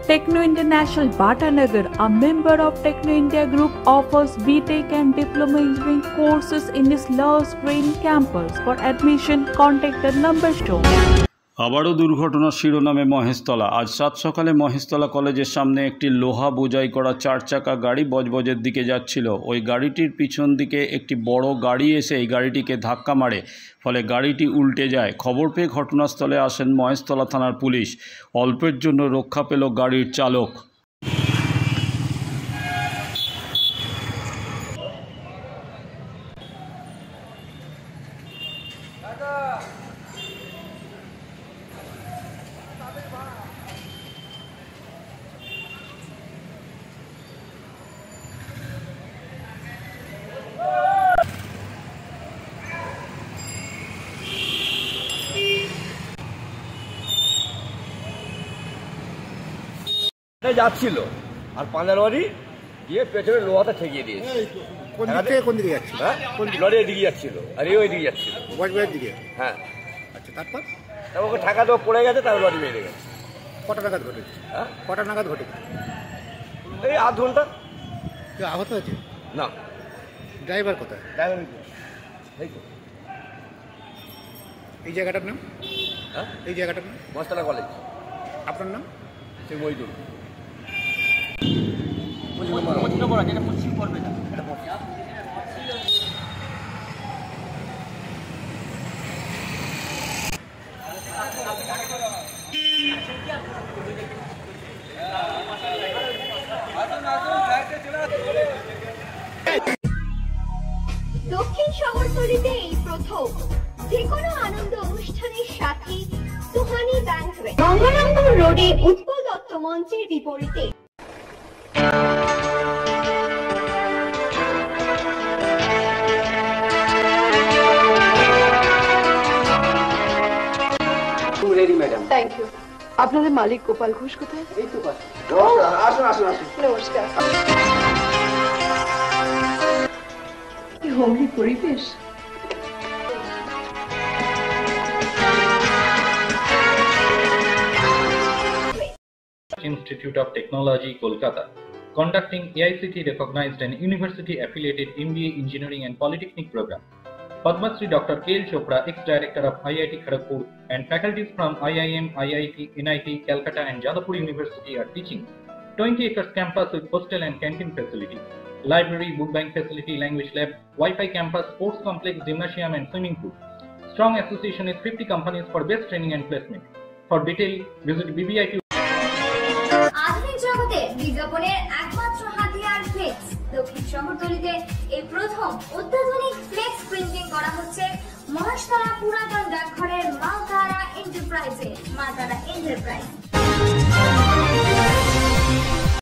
Techno International Bhatanagar, a member of Techno India Group, offers BTech and Diploma Engineering courses in its Lush Green campus. For admission, contact the number shown. আবারও দুর্ঘটনার শিরোনামে মহেশতলা। আজ সাত সকালে মহেশতলা কলেজের সামনে একটি লোহা বোঝাই করা 4 চাকা গাড়ি বজবজের দিকে যাচ্ছিল। ওই গাড়িটির পিছন দিকে একটি বড় গাড়ি এসে এই গাড়িটিকে ধাক্কা মারে, ফলে গাড়িটি উল্টে যায়। খবর পেয়ে ঘটনাস্থলে আসেন মহেশতলা থানার পুলিশ। অল্পের জন্য রক্ষা পেল গাড়ির চালক। যাচ্ছিল আর পাঞ্জালবাড়ি গিয়ে পেছনে লোহাটা ঠেকিয়ে দিয়েছে। কোন দিকে যাচ্ছিল? লরি এদিকে যাচ্ছিল আর এই ওইদিকে যাচ্ছিল, বজবজের দিকে। হ্যাঁ, আচ্ছা, তারপর ওকে ঠাকা দেওয়া পড়ে গেছে, তার লরি বেরিয়ে গেছে। কটা নাগাদ ঘটেছে? হ্যাঁ, কটা নাগাদ ঘটেছে? এই আধ ঘন্টা। কেউ আহত হয়েছে? না। ড্রাইভার কোথায়? ড্রাইভার এই জায়গাটার নাম? হ্যাঁ, এই জায়গাটার নাম মহেশতলা কলেজ। আপনার নাম? সে মইদুল। দক্ষিণ শহরতলিতে এই প্রথম যেকোনো আনন্দ অনুষ্ঠানের সাথে সুহানি ব্যাংকুয়েট, গঙ্গারামপুর রোডে উৎপল দত্ত মঞ্চের বিপরীতে। Thank you. আপনাদের মালিক গোপাল ঘোষ কোথায়? এই তো পাশে। আসুন আসুন আসুন। নমস্কার। কি হোমলি পরিবেশ। Institute of Technology, Kolkata, conducting AICT recognized and university affiliated MBA Engineering and Polytechnic program. Padma Shri Dr. K.L. Chopra, ex-director of IIT Kharagpur, and faculties from IIM, IIT, NIT, Calcutta and Jadavpur University are teaching. 20 acres campus with hostel and canteen facility, library, book bank facility, language lab, Wi-Fi campus, sports complex, gymnasium and swimming pool. Strong association with 50 companies for best training and placement. For detail, visit BBIT. আধুনিক জগতে বিজ্ঞাপনের একমাত্র হাতিয়ার flakes. দক্ষিণ শহরতলিতে এই প্রথম অত্যাধুনিক flakes printing করা হচ্ছে মহেশতলা পুরাতন ডাকঘরের মা তারা এন্টারপ্রাইজে।